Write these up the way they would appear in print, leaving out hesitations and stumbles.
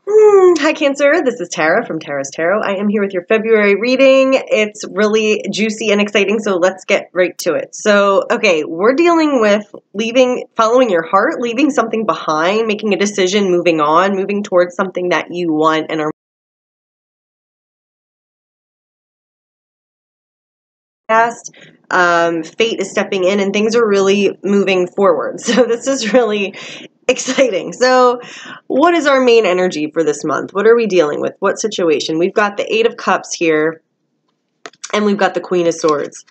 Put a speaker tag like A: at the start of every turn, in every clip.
A: Hi Cancer, this is Tara from Tara's Tarot. I am here with your February reading. It's really juicy and exciting, so let's get right to it. So, okay, we're dealing with following your heart, leaving something behind, making a decision, moving on, moving towards something that you want and are past. Fate is stepping in and things are really moving forward. So this is really exciting. So what is our main energy for this month? What are we dealing with? What situation? We've got the Eight of Cups here and we've got the Queen of Swords.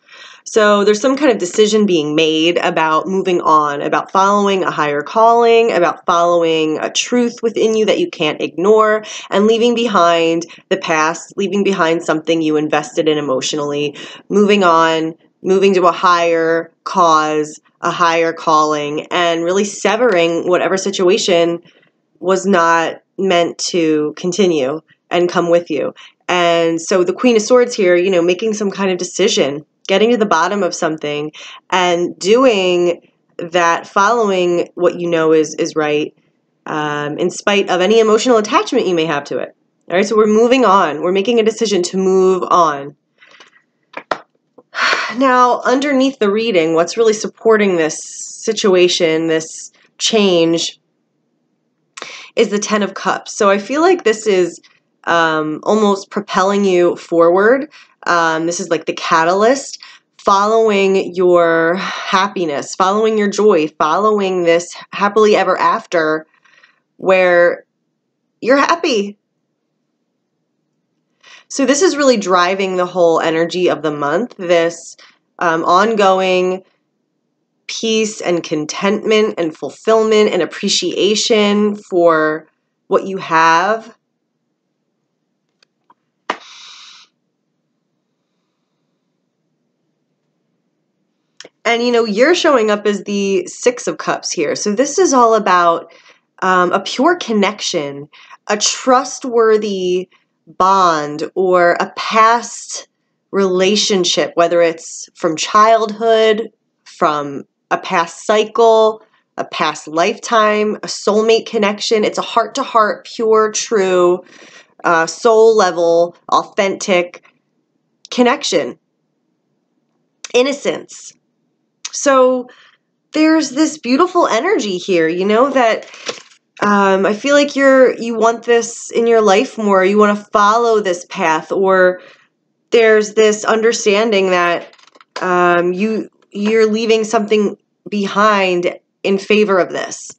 A: So there's some kind of decision being made about moving on, about following a higher calling, about following a truth within you that you can't ignore, and leaving behind the past, leaving behind something you invested in emotionally, moving on, moving to a higher cause, a higher calling, and really severing whatever situation was not meant to continue and come with you. And so the Queen of Swords here, making some kind of decision, getting to the bottom of something and doing that, following what you know is right, in spite of any emotional attachment you may have to it. All right, so we're moving on. We're making a decision to move on. Now, underneath the reading, what's really supporting this situation, this change, is the Ten of Cups. So I feel like this is almost propelling you forward. This is like the catalyst, following your happiness, following your joy, following this happily ever after where you're happy. So this is really driving the whole energy of the month, this ongoing peace and contentment and fulfillment and appreciation for what you have. And, you're showing up as the Six of Cups here. So this is all about a pure connection, a trustworthy bond, or a past relationship, whether it's from childhood, from a past cycle, a past lifetime, a soulmate connection. It's a heart-to-heart, pure, true, soul level, authentic connection. Innocence. So there's this beautiful energy here, that I feel like you want this in your life more. You want to follow this path, or there's this understanding that you're leaving something behind in favor of this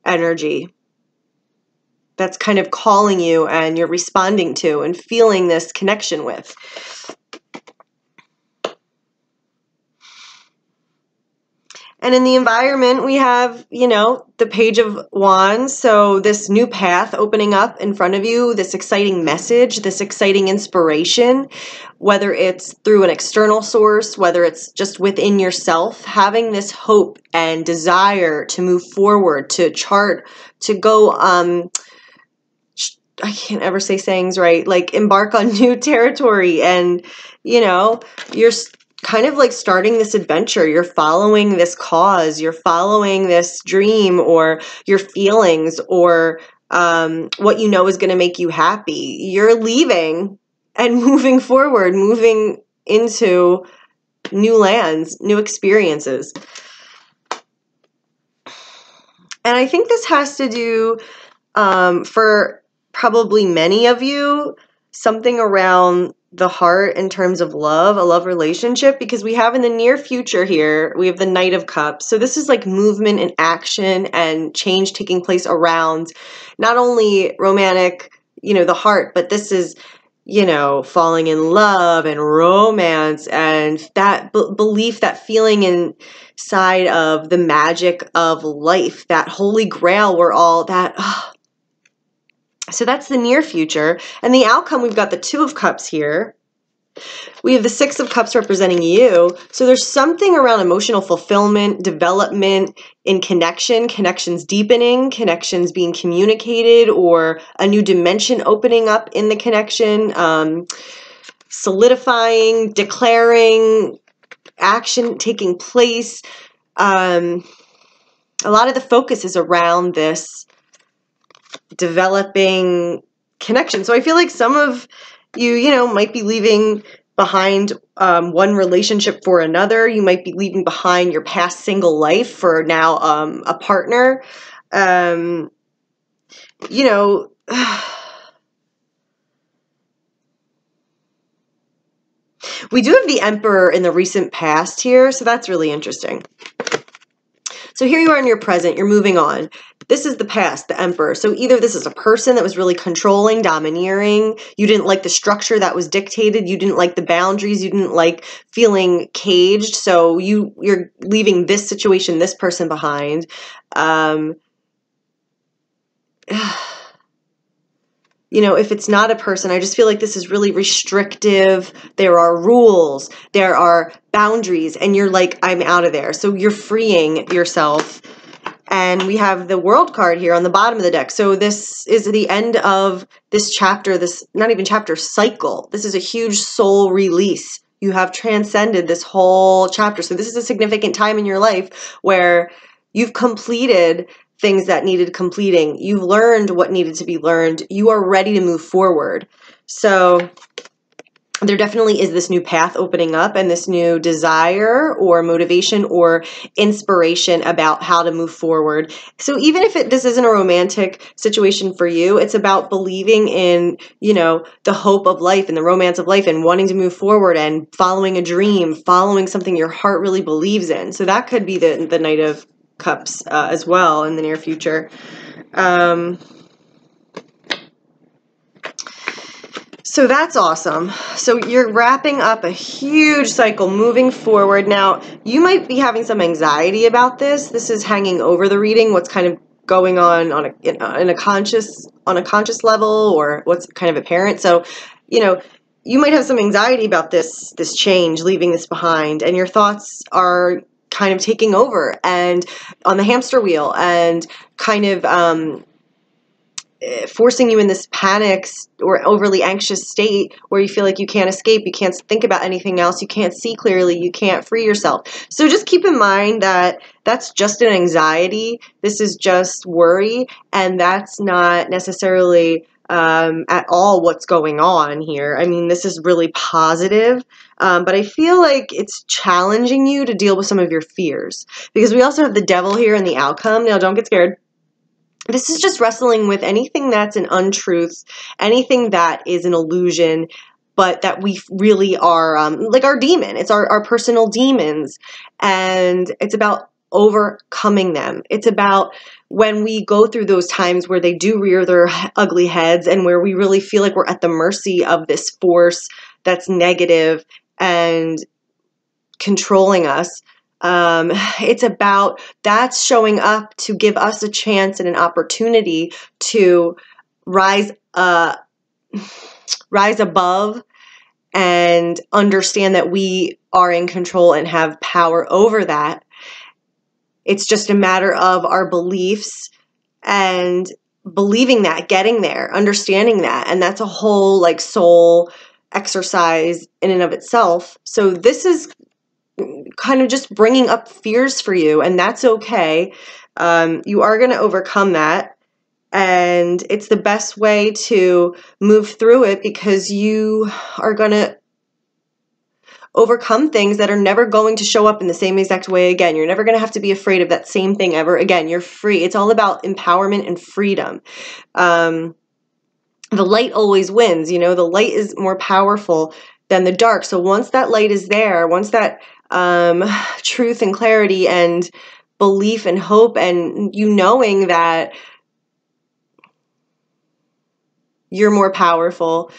A: energy that's kind of calling you and you're responding to and feeling this connection with. And in the environment, we have, the Page of Wands. So this new path opening up in front of you, this exciting message, this exciting inspiration, whether it's through an external source, whether it's just within yourself, having this hope and desire to move forward, to chart, to go, I can't ever say sayings right, like embark on new territory. And, you're kind of like starting this adventure. You're following this cause, you're following this dream or your feelings or what you know is going to make you happy. You're leaving and moving forward, moving into new lands, new experiences. And I think this has to do, for probably many of you, something around the heart in terms of love, a love relationship, because we have in the near future here, we have the Knight of Cups. So this is like movement and action and change taking place around not only romantic, the heart, but this is, falling in love and romance and that belief, that feeling inside of the magic of life, that holy grail we're all that. So that's the near future. And the outcome, we've got the Two of Cups here. We have the Six of Cups representing you. So there's something around emotional fulfillment, development in connections deepening, connections being communicated, or a new dimension opening up in the connection, solidifying, declaring, action taking place. A lot of the focus is around this developing connection. So I feel like some of you, might be leaving behind one relationship for another. You might be leaving behind your past single life for now a partner. You know, we do have the Emperor in the recent past here, so that's really interesting. So here you are in your present, you're moving on. This is the past, the Emperor. So either this is a person that was really controlling, domineering, you didn't like the structure that was dictated, you didn't like the boundaries, you didn't like feeling caged, so you're leaving this situation, this person behind. If it's not a person, I just feel like this is really restrictive. There are rules, there are boundaries, and you're like, I'm out of there. So you're freeing yourself. And we have the World card here on the bottom of the deck. So this is the end of this chapter, this not even chapter, cycle. This is a huge soul release. You have transcended this whole chapter. So this is a significant time in your life where you've completed things that needed completing. You've learned what needed to be learned. You are ready to move forward. So there definitely is this new path opening up and this new desire or motivation or inspiration about how to move forward. So even if this isn't a romantic situation for you, it's about believing in, the hope of life and the romance of life and wanting to move forward and following a dream, following something your heart really believes in. So that could be the Knight of Cups as well in the near future. So that's awesome. So you're wrapping up a huge cycle, moving forward. Now, you might be having some anxiety about this. This is hanging over the reading, what's kind of going on a conscious level, or what's kind of apparent. So, you might have some anxiety about this change, leaving this behind, and your thoughts are kind of taking over and on the hamster wheel and kind of forcing you in this panic or overly anxious state where you feel like you can't escape, you can't think about anything else, you can't see clearly, you can't free yourself. So just keep in mind that that's just an anxiety. This is just worry, and that's not necessarily at all what's going on here. I mean, this is really positive, but I feel like it's challenging you to deal with some of your fears, because we also have the Devil here in the outcome. Now, don't get scared. This is just wrestling with anything that's an untruth, anything that is an illusion, but that we really are, like our demon. It's our personal demons, and it's about overcoming them. It's about when we go through those times where they do rear their ugly heads and where we really feel like we're at the mercy of this force that's negative and controlling us. It's about that's showing up to give us a chance and an opportunity to rise above and understand that we are in control and have power over that. It's just a matter of our beliefs and believing that, getting there, understanding that. And that's a whole soul exercise in and of itself. So this is kind of just bringing up fears for you, and that's okay. You are going to overcome that, and it's the best way to move through it, because you are going to overcome things that are never going to show up in the same exact way again. You're never going to have to be afraid of that same thing ever again. You're free. It's all about empowerment and freedom. The light always wins. The light is more powerful than the dark. So once that light is there, once that truth and clarity and belief and hope and you knowing that you're more powerful,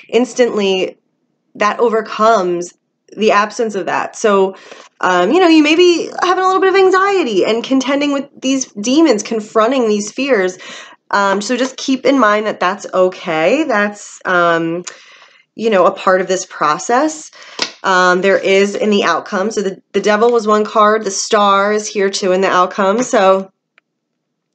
A: instantly that overcomes the absence of that. So, you may be having a little bit of anxiety and contending with these demons, confronting these fears. So just keep in mind that that's okay. That's, a part of this process. There is in the outcome. So the Devil was one card. The Star is here too in the outcome. So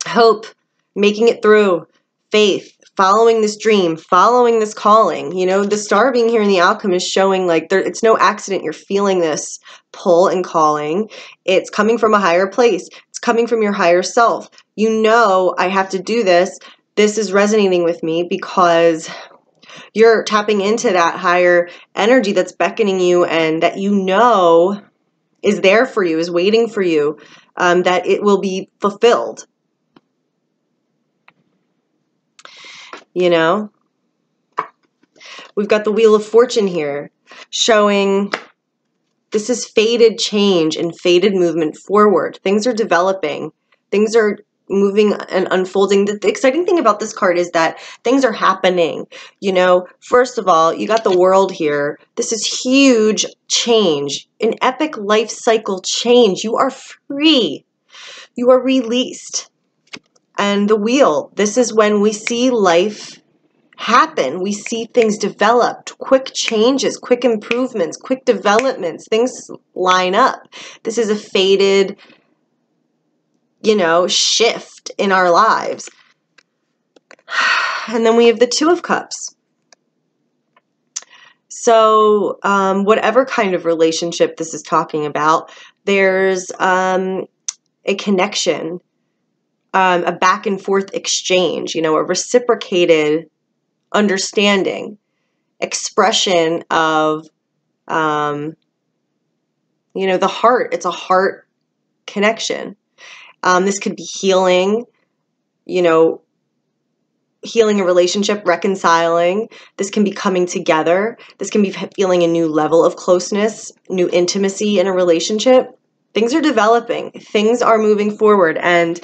A: hope, making it through, faith, following this dream, following this calling. The Star being here in the outcome is showing it's no accident you're feeling this pull and calling. It's coming from a higher place. It's coming from your higher self. I have to do this this is resonating with me because you're tapping into that higher energy that's beckoning you and that you know is there for you, is waiting for you, that it will be fulfilled. You know? We've got the Wheel of Fortune here showing this is fated change and fated movement forward. Things are developing. Things are moving and unfolding. The exciting thing about this card is that things are happening. You know, first of all, you got the World here. This is huge change, an epic life cycle change. You are free. You are released. And the Wheel, this is when we see life happen. We see things developed, quick changes, quick improvements, quick developments. Things line up. This is a fated, you know, shift in our lives. And then we have the Two of Cups. So whatever kind of relationship this is talking about, there's a connection, a back and forth exchange, you know, a reciprocated understanding, expression of, you know, the heart. It's a heart connection. This could be healing, you know, healing a relationship, reconciling. This can be coming together. This can be feeling a new level of closeness, new intimacy in a relationship. Things are developing. Things are moving forward. And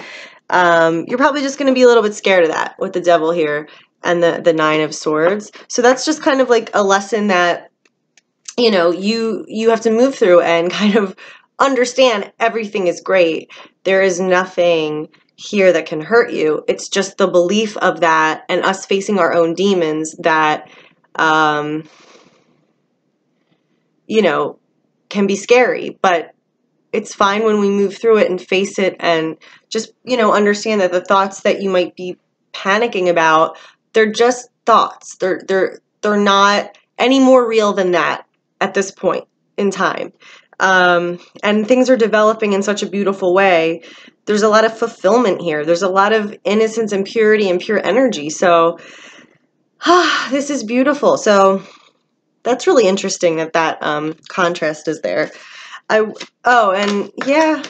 A: you're probably just going to be a little bit scared of that with the Devil here and the Nine of Swords. So that's just kind of like a lesson that, you know, you have to move through and kind of understand everything is great. There is nothing here that can hurt you. It's just the belief of that and us facing our own demons that, you know, can be scary. But it's fine when we move through it and face it and just, you know, understand that the thoughts that you might be panicking about, they're just thoughts. They're not any more real than that at this point in time. And things are developing in such a beautiful way. There's a lot of fulfillment here. There's a lot of innocence and purity and pure energy. So this is beautiful. So that's really interesting that contrast is there. And yeah,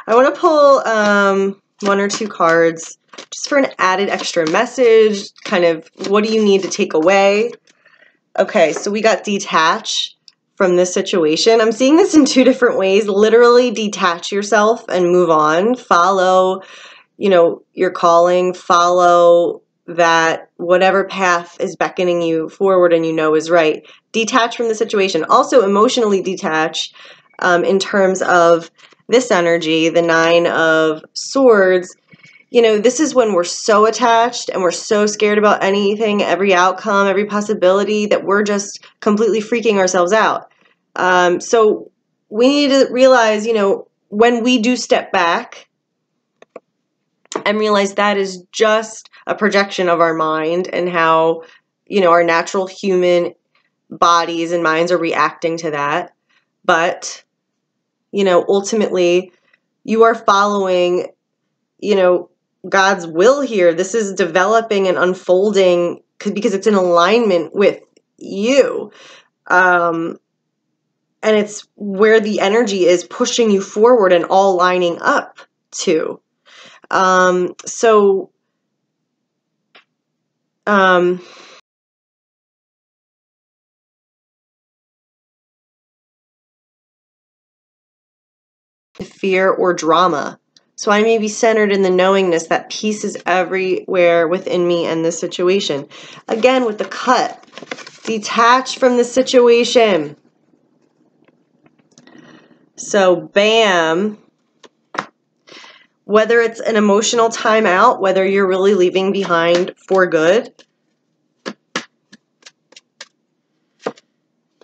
A: I want to pull one or two cards just for an added extra message. Kind of, what do you need to take away? Okay, so we got detach from this situation. I'm seeing this in two different ways. Literally detach yourself and move on. Follow, you know, your calling. Follow that whatever path is beckoning you forward and you know is right. Detach from the situation. Also emotionally detach in terms of this energy, the Nine of Swords. You know, this is when we're so attached and we're so scared about anything, every outcome, every possibility, that we're just completely freaking ourselves out. So we need to realize, you know, when we do step back and realize that is just a projection of our mind and how, you know, our natural human bodies and minds are reacting to that. But, you know, ultimately, you are following, you know, God's will here. This is developing and unfolding because it's in alignment with you. And it's where the energy is pushing you forward and all lining up to. Fear or drama. So I may be centered in the knowingness that peace is everywhere within me and this situation. Again, with the cut, detach from the situation. So bam, whether it's an emotional timeout, whether you're really leaving behind for good,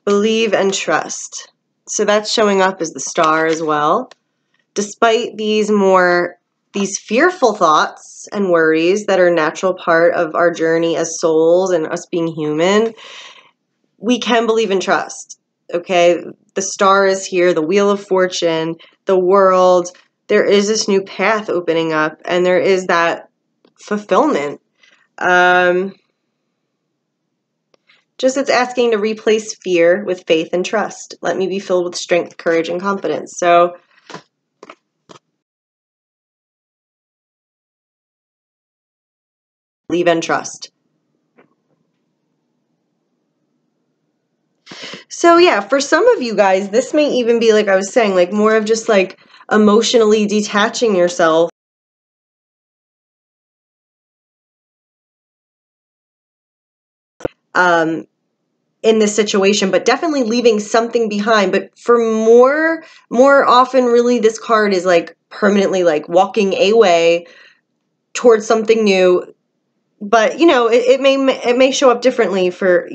A: believe and trust. So that's showing up as the Star as well. Despite these fearful thoughts and worries that are a natural part of our journey as souls and us being human, we can believe and trust. Okay, the Star is here, the Wheel of Fortune, the World, there is this new path opening up, and there is that fulfillment. Just it's asking to replace fear with faith and trust. Let me be filled with strength, courage, and confidence. So believe and trust. So yeah, for some of you guys, this may even be, like I was saying, like more of just like emotionally detaching yourself. In this situation, but definitely leaving something behind. But for more often, really, this card is like permanently like walking away towards something new. But it may show up differently for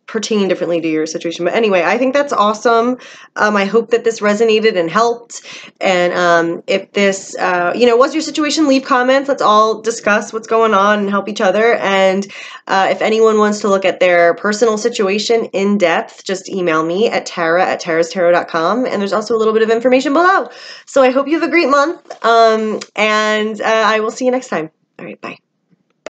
A: pertaining differently to your situation. But anyway, I think that's awesome. I hope that this resonated and helped. And if this was your situation, leave comments. Let's all discuss what's going on and help each other. And if anyone wants to look at their personal situation in depth, just email me at tara@tarastarot.com. And there's also a little bit of information below. So I hope you have a great month. And I will see you next time. All right, bye.